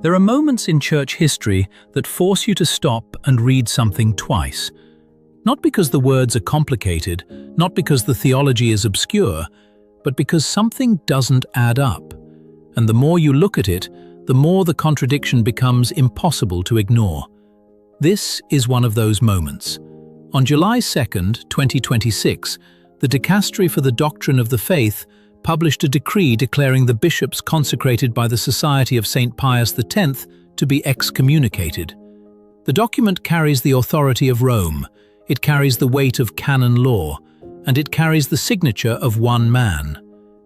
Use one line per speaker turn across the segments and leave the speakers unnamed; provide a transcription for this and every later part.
There are moments in church history that force you to stop and read something twice. Not because the words are complicated, not because the theology is obscure, but because something doesn't add up. And the more you look at it, the more the contradiction becomes impossible to ignore. This is one of those moments. On July 2nd, 2026, the Dicastery for the Doctrine of the Faith published a decree declaring the bishops consecrated by the Society of St. Pius X to be excommunicated. The document carries the authority of Rome, it carries the weight of canon law, and it carries the signature of one man,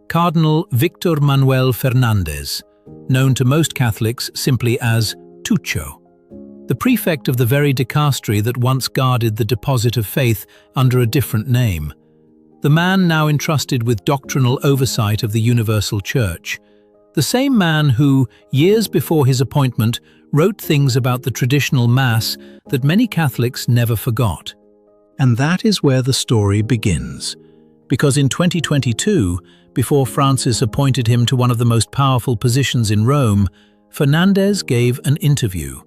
Cardinal Victor Manuel Fernandez, known to most Catholics simply as Tuccio, the prefect of the very dicastery that once guarded the deposit of faith under a different name. The man now entrusted with doctrinal oversight of the Universal Church. The same man who, years before his appointment, wrote things about the traditional Mass that many Catholics never forgot. And that is where the story begins. Because in 2022, before Francis appointed him to one of the most powerful positions in Rome, Fernandez gave an interview.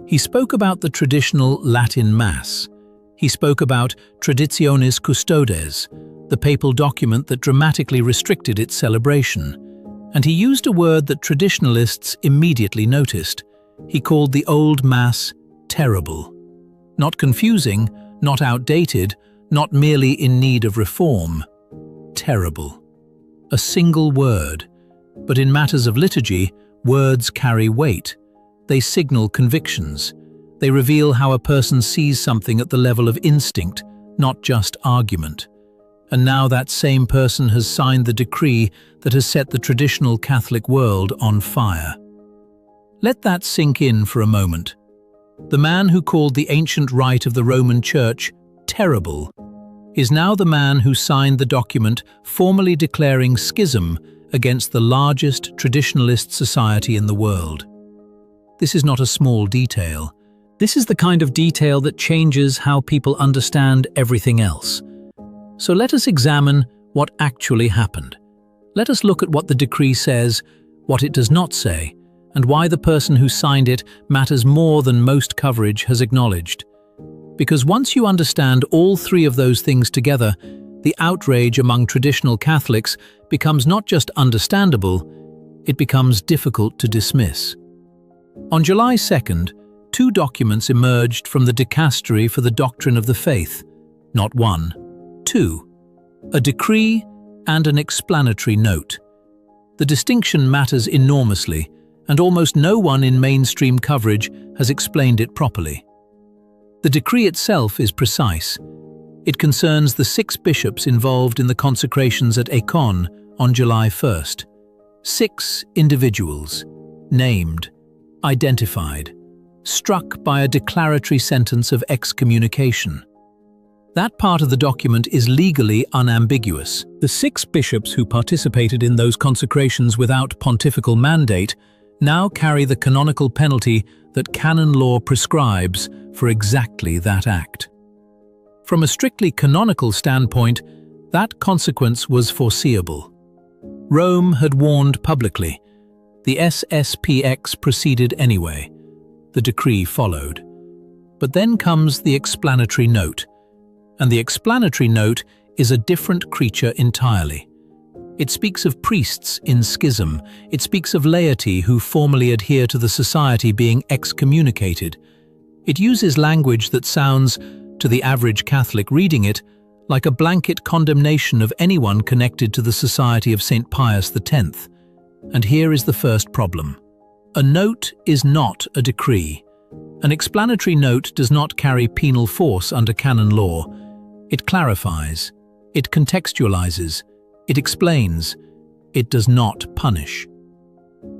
He spoke about the traditional Latin Mass. He spoke about Traditionis Custodes, the papal document that dramatically restricted its celebration. And he used a word that traditionalists immediately noticed. He called the old Mass terrible. Not confusing, not outdated, not merely in need of reform. Terrible. A single word. But in matters of liturgy, words carry weight. They signal convictions. They reveal how a person sees something at the level of instinct, not just argument. And now that same person has signed the decree that has set the traditional Catholic world on fire. Let that sink in for a moment. The man who called the ancient rite of the Roman Church terrible is now the man who signed the document formally declaring schism against the largest traditionalist society in the world. This is not a small detail. This is the kind of detail that changes how people understand everything else. So let us examine what actually happened. Let us look at what the decree says, what it does not say, and why the person who signed it matters more than most coverage has acknowledged. Because once you understand all three of those things together, the outrage among traditional Catholics becomes not just understandable, it becomes difficult to dismiss. On July 2nd, two documents emerged from the Dicastery for the Doctrine of the Faith, not one, two, a decree and an explanatory note. The distinction matters enormously, and almost no one in mainstream coverage has explained it properly. The decree itself is precise. It concerns the 6 bishops involved in the consecrations at Écon on July 1st. 6 individuals, named, identified, struck by a declaratory sentence of excommunication. That part of the document is legally unambiguous. The 6 bishops who participated in those consecrations without pontifical mandate now carry the canonical penalty that canon law prescribes for exactly that act. From a strictly canonical standpoint, that consequence was foreseeable. Rome had warned publicly. The SSPX proceeded anyway. The decree followed. But then comes the explanatory note. And the explanatory note is a different creature entirely. It speaks of priests in schism. It speaks of laity who formally adhere to the society being excommunicated. It uses language that sounds, to the average Catholic reading it, like a blanket condemnation of anyone connected to the Society of St. Pius X. And here is the first problem. A note is not a decree. An explanatory note does not carry penal force under canon law. It clarifies, it contextualizes, it explains, it does not punish.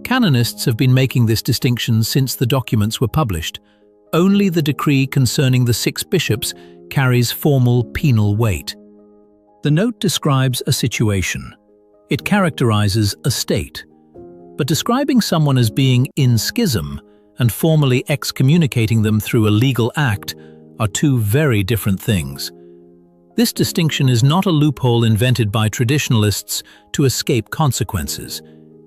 Canonists have been making this distinction since the documents were published. Only the decree concerning the 6 bishops carries formal penal weight. The note describes a situation. It characterizes a state. But describing someone as being in schism and formally excommunicating them through a legal act are two very different things. This distinction is not a loophole invented by traditionalists to escape consequences.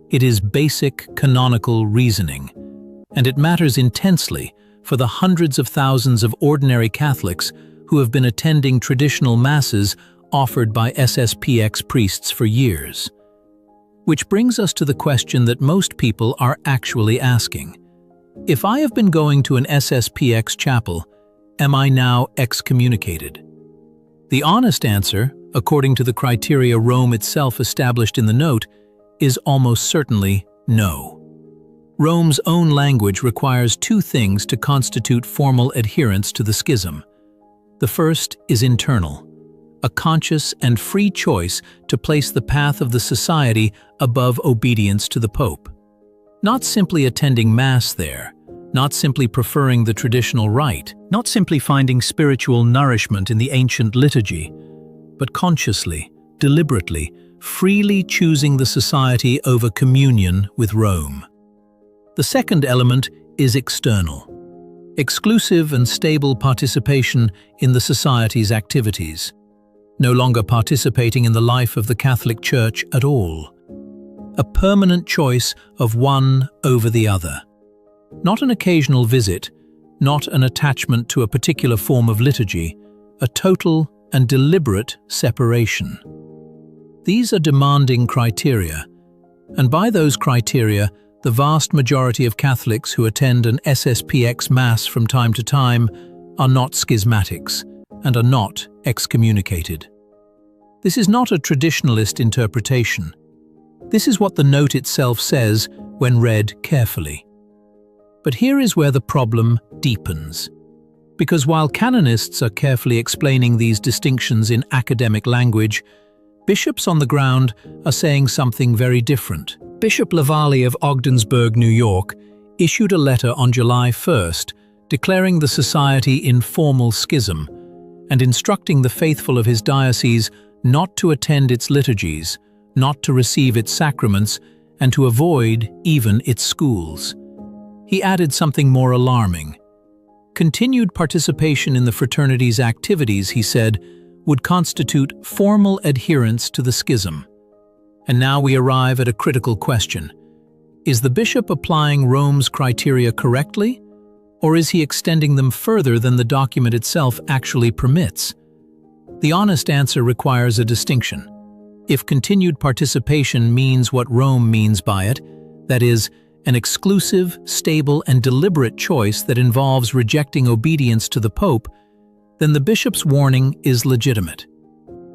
It is basic canonical reasoning. and it matters intensely for the hundreds of thousands of ordinary Catholics who have been attending traditional masses offered by SSPX priests for years. Which brings us to the question that most people are actually asking. If I have been going to an SSPX chapel, am I now excommunicated? The honest answer, according to the criteria Rome itself established in the note, is almost certainly no. Rome's own language requires two things to constitute formal adherence to the schism. The first is internal, a conscious and free choice to place the path of the society above obedience to the Pope. Not simply attending Mass there, not simply preferring the traditional rite, not simply finding spiritual nourishment in the ancient liturgy, but consciously, deliberately, freely choosing the society over communion with Rome. The second element is external. Exclusive and stable participation in the society's activities. No longer participating in the life of the Catholic Church at all. A permanent choice of one over the other. Not an occasional visit, not an attachment to a particular form of liturgy, a total and deliberate separation. These are demanding criteria, and by those criteria, the vast majority of Catholics who attend an SSPX Mass from time to time are not schismatics and are not excommunicated. This is not a traditionalist interpretation. This is what the note itself says when read carefully. But here is where the problem deepens. Because while canonists are carefully explaining these distinctions in academic language, bishops on the ground are saying something very different. Bishop Lavallee of Ogdensburg, New York, issued a letter on July 1st declaring the society in formal schism and instructing the faithful of his diocese not to attend its liturgies, not to receive its sacraments, and to avoid even its schools. He added something more alarming. Continued participation in the fraternity's activities, he said, would constitute formal adherence to the schism. And now we arrive at a critical question. Is the bishop applying Rome's criteria correctly, or is he extending them further than the document itself actually permits? The honest answer requires a distinction. If continued participation means what Rome means by it, that is, an exclusive, stable, and deliberate choice that involves rejecting obedience to the Pope, then the bishop's warning is legitimate.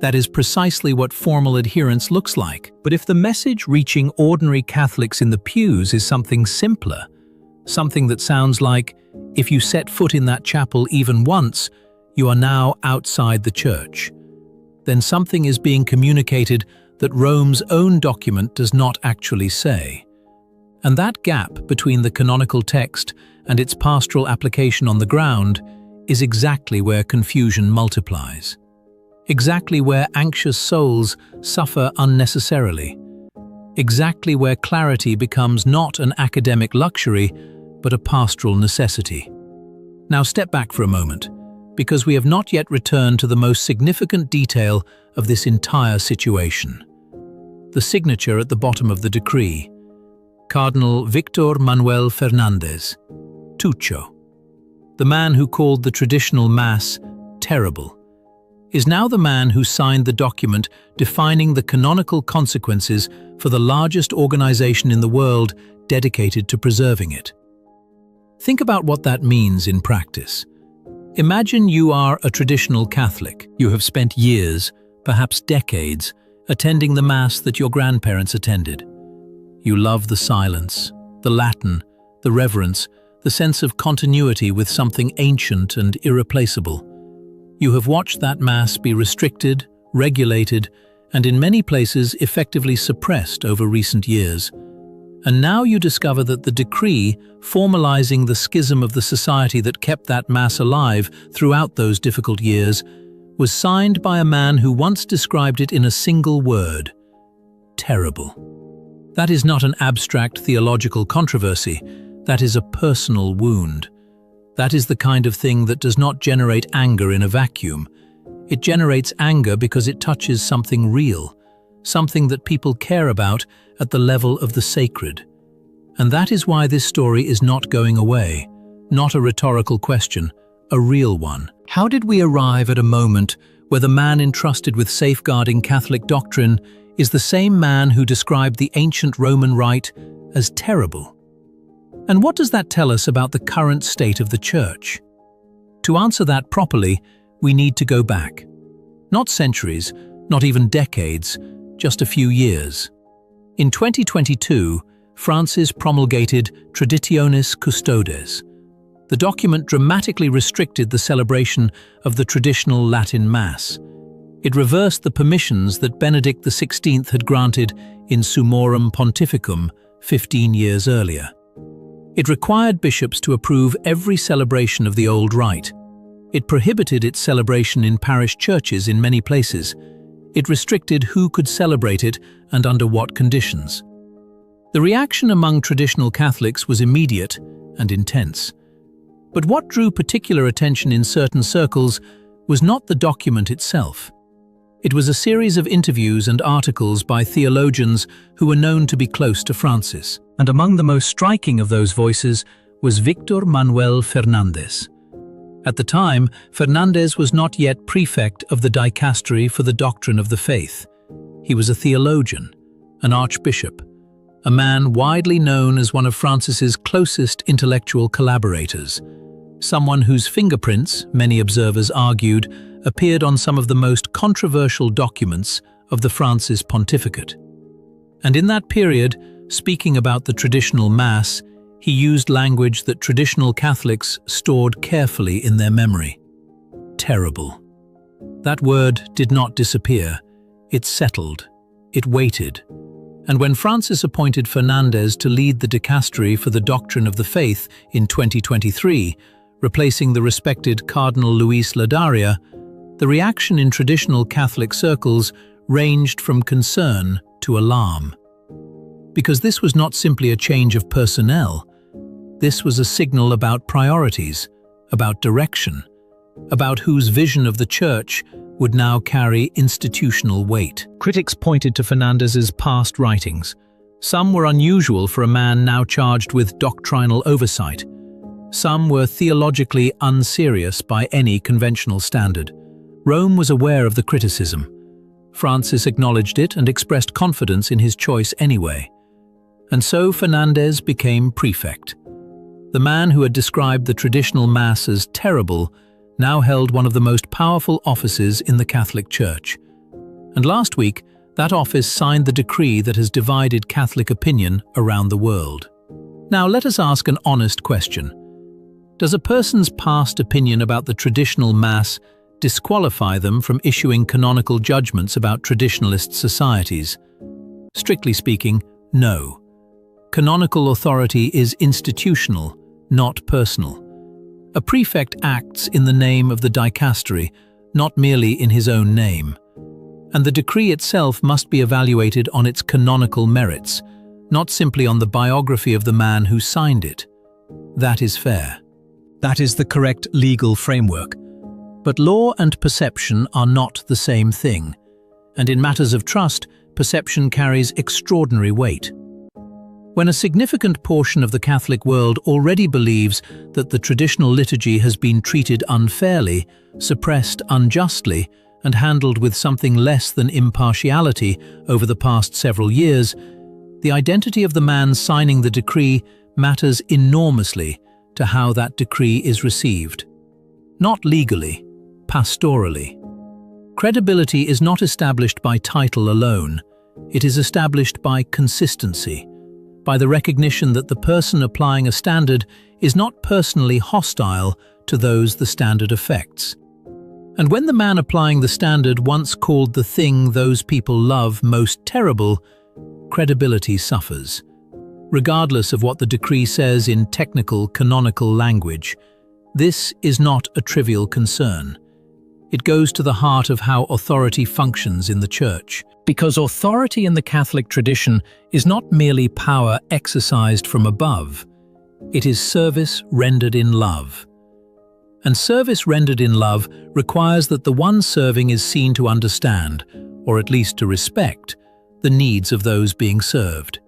That is precisely what formal adherence looks like. But if the message reaching ordinary Catholics in the pews is something simpler, something that sounds like, if you set foot in that chapel even once, you are now outside the Church, then something is being communicated that Rome's own document does not actually say. And that gap between the canonical text and its pastoral application on the ground is exactly where confusion multiplies. Exactly where anxious souls suffer unnecessarily. Exactly where clarity becomes not an academic luxury, but a pastoral necessity. Now step back for a moment, because we have not yet returned to the most significant detail of this entire situation. The signature at the bottom of the decree. Cardinal Victor Manuel Fernandez, Tuccio, the man who called the traditional Mass terrible, is now the man who signed the document defining the canonical consequences for the largest organization in the world dedicated to preserving it. Think about what that means in practice. Imagine you are a traditional Catholic. You have spent years, perhaps decades, attending the Mass that your grandparents attended. You love the silence, the Latin, the reverence, the sense of continuity with something ancient and irreplaceable. You have watched that Mass be restricted, regulated, and in many places effectively suppressed over recent years. And now you discover that the decree formalizing the schism of the society that kept that Mass alive throughout those difficult years was signed by a man who once described it in a single word: terrible. That is not an abstract theological controversy, that is a personal wound. That is the kind of thing that does not generate anger in a vacuum. It generates anger because it touches something real, something that people care about at the level of the sacred. And that is why this story is not going away. Not a rhetorical question, a real one. How did we arrive at a moment where the man entrusted with safeguarding Catholic doctrine is the same man who described the ancient Roman rite as terrible? And what does that tell us about the current state of the Church? To answer that properly, we need to go back. Not centuries, not even decades, just a few years. In 2022, Francis promulgated Traditionis Custodes. The document dramatically restricted the celebration of the traditional Latin Mass. It reversed the permissions that Benedict XVI had granted in Summorum Pontificum 15 years earlier. It required bishops to approve every celebration of the old rite. It prohibited its celebration in parish churches in many places. It restricted who could celebrate it and under what conditions. The reaction among traditional Catholics was immediate and intense. But what drew particular attention in certain circles was not the document itself. It was a series of interviews and articles by theologians who were known to be close to Francis. And among the most striking of those voices was Victor Manuel Fernández. At the time, Fernández was not yet prefect of the dicastery for the doctrine of the faith. He was a theologian, an archbishop, a man widely known as one of Francis's closest intellectual collaborators, someone whose fingerprints, many observers argued, appeared on some of the most controversial documents of the Francis pontificate. And in that period, speaking about the traditional Mass, he used language that traditional Catholics stored carefully in their memory. Terrible. That word did not disappear. It settled. It waited. And when Francis appointed Fernández to lead the dicastery for the doctrine of the faith in 2023, replacing the respected Cardinal Luis Ladaria, the reaction in traditional Catholic circles ranged from concern to alarm. Because this was not simply a change of personnel. This was a signal about priorities, about direction, about whose vision of the Church would now carry institutional weight. Critics pointed to Fernández's past writings. Some were unusual for a man now charged with doctrinal oversight. Some were theologically unserious by any conventional standard. Rome was aware of the criticism. Francis acknowledged it and expressed confidence in his choice anyway. And so Fernández became prefect. The man who had described the traditional Mass as terrible now held one of the most powerful offices in the Catholic Church. And last week, that office signed the decree that has divided Catholic opinion around the world. Now let us ask an honest question. Does a person's past opinion about the traditional Mass disqualify them from issuing canonical judgments about traditionalist societies? Strictly speaking, no. Canonical authority is institutional, not personal. A prefect acts in the name of the dicastery, not merely in his own name. And the decree itself must be evaluated on its canonical merits, not simply on the biography of the man who signed it. That is fair. That is the correct legal framework. But law and perception are not the same thing. And in matters of trust, perception carries extraordinary weight. When a significant portion of the Catholic world already believes that the traditional liturgy has been treated unfairly, suppressed unjustly, and handled with something less than impartiality over the past several years, the identity of the man signing the decree matters enormously to how that decree is received. Not legally, pastorally. Credibility is not established by title alone. It is established by consistency, by the recognition that the person applying a standard is not personally hostile to those the standard affects. And when the man applying the standard once called the thing those people love most terrible, credibility suffers. Regardless of what the decree says in technical, canonical language, this is not a trivial concern. It goes to the heart of how authority functions in the Church. Because authority in the Catholic tradition is not merely power exercised from above. It is service rendered in love. And service rendered in love requires that the one serving is seen to understand, or at least to respect, the needs of those being served.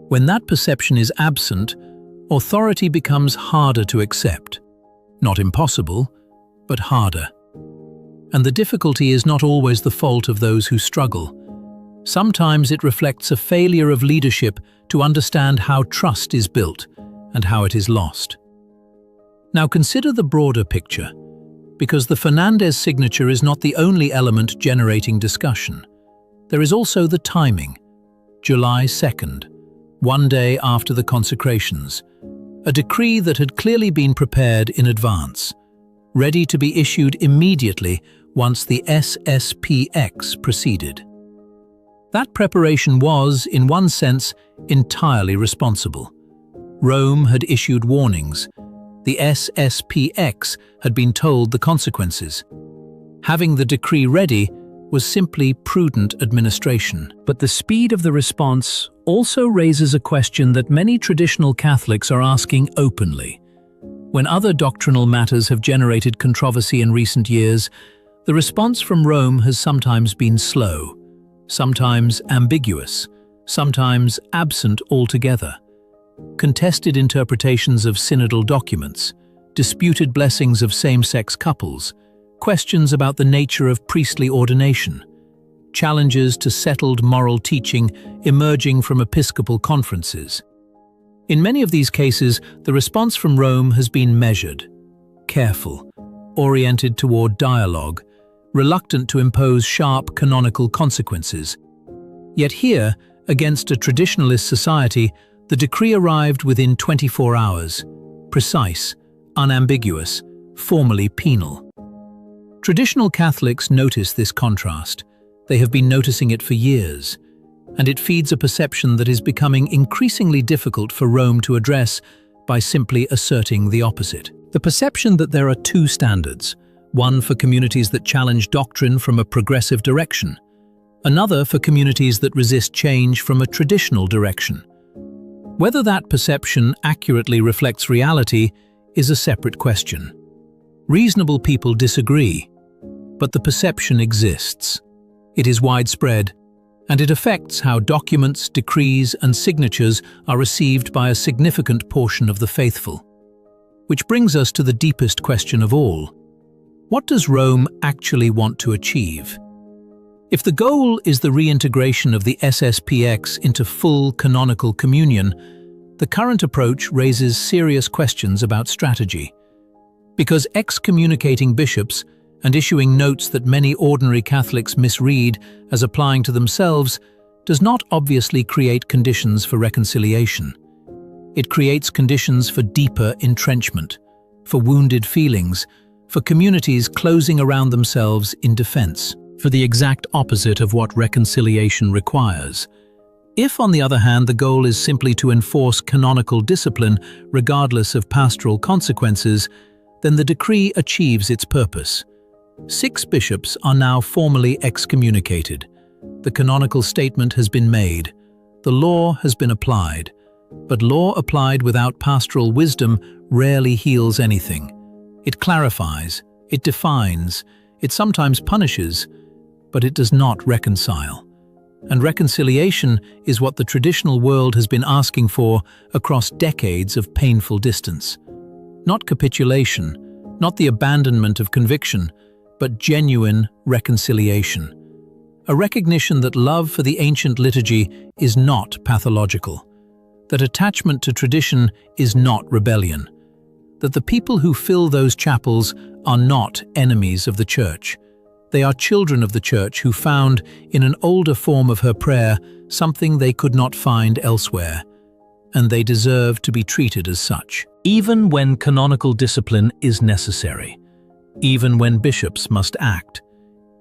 When that perception is absent, authority becomes harder to accept. Not impossible, but harder. And the difficulty is not always the fault of those who struggle. Sometimes it reflects a failure of leadership to understand how trust is built and how it is lost. Now consider the broader picture, because the Fernandez signature is not the only element generating discussion. There is also the timing, July 2nd, one day after the consecrations, a decree that had clearly been prepared in advance, ready to be issued immediately once the SSPX proceeded. That preparation was, in one sense, entirely responsible. Rome had issued warnings. The SSPX had been told the consequences. Having the decree ready was simply prudent administration. But the speed of the response also raises a question that many traditional Catholics are asking openly. When other doctrinal matters have generated controversy in recent years, the response from Rome has sometimes been slow, sometimes ambiguous, sometimes absent altogether. Contested interpretations of synodal documents, disputed blessings of same-sex couples, questions about the nature of priestly ordination, challenges to settled moral teaching emerging from episcopal conferences. In many of these cases, the response from Rome has been measured, careful, oriented toward dialogue, reluctant to impose sharp canonical consequences. Yet here, against a traditionalist society, the decree arrived within 24 hours, precise, unambiguous, formally penal. Traditional Catholics notice this contrast. They have been noticing it for years, and it feeds a perception that is becoming increasingly difficult for Rome to address by simply asserting the opposite. The perception that there are two standards, one for communities that challenge doctrine from a progressive direction, another for communities that resist change from a traditional direction. Whether that perception accurately reflects reality is a separate question. Reasonable people disagree, but the perception exists. It is widespread, and it affects how documents, decrees, and signatures are received by a significant portion of the faithful. Which brings us to the deepest question of all. What does Rome actually want to achieve? If the goal is the reintegration of the SSPX into full canonical communion, the current approach raises serious questions about strategy. Because excommunicating bishops and issuing notes that many ordinary Catholics misread as applying to themselves does not obviously create conditions for reconciliation. It creates conditions for deeper entrenchment, for wounded feelings, for communities closing around themselves in defense, for the exact opposite of what reconciliation requires. If, on the other hand, the goal is simply to enforce canonical discipline regardless of pastoral consequences, then the decree achieves its purpose. 6 bishops are now formally excommunicated. The canonical statement has been made. The law has been applied. But law applied without pastoral wisdom rarely heals anything. It clarifies, it defines, it sometimes punishes, but it does not reconcile. And reconciliation is what the traditional world has been asking for across decades of painful distance. Not capitulation, not the abandonment of conviction, but genuine reconciliation. A recognition that love for the ancient liturgy is not pathological, that attachment to tradition is not rebellion, that the people who fill those chapels are not enemies of the Church. They are children of the Church who found, in an older form of her prayer, something they could not find elsewhere, and they deserve to be treated as such. Even when canonical discipline is necessary, even when bishops must act,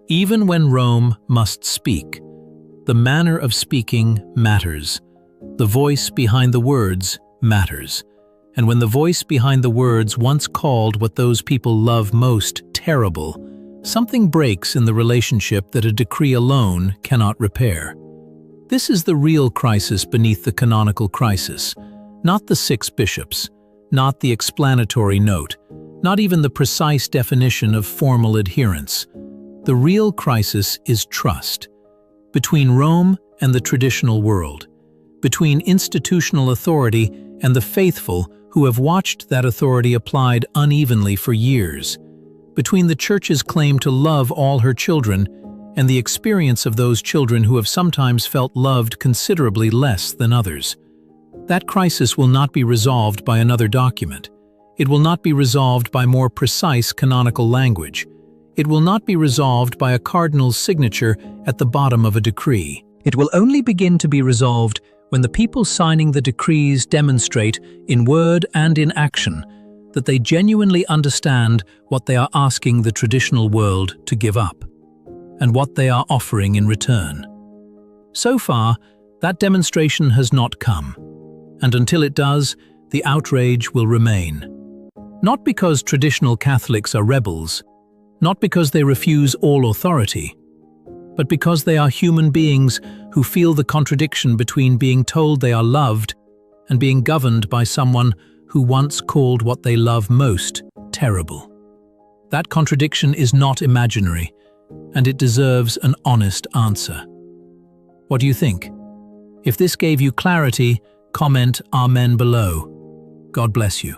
even when Rome must speak, the manner of speaking matters. The voice behind the words matters. And when the voice behind the words once called what those people love most terrible, something breaks in the relationship that a decree alone cannot repair. This is the real crisis beneath the canonical crisis, not the 6 bishops, not the explanatory note, not even the precise definition of formal adherence. The real crisis is trust, between Rome and the traditional world, between institutional authority and the faithful who have watched that authority applied unevenly for years, between the Church's claim to love all her children and the experience of those children who have sometimes felt loved considerably less than others. That crisis will not be resolved by another document. It will not be resolved by more precise canonical language. It will not be resolved by a cardinal's signature at the bottom of a decree. It will only begin to be resolved when the people signing the decrees demonstrate, in word and in action, that they genuinely understand what they are asking the traditional world to give up, and what they are offering in return. So far, that demonstration has not come, and until it does, the outrage will remain. Not because traditional Catholics are rebels, not because they refuse all authority, but because they are human beings who feel the contradiction between being told they are loved and being governed by someone who once called what they love most terrible. That contradiction is not imaginary, and it deserves an honest answer. What do you think? If this gave you clarity, comment Amen below. God bless you.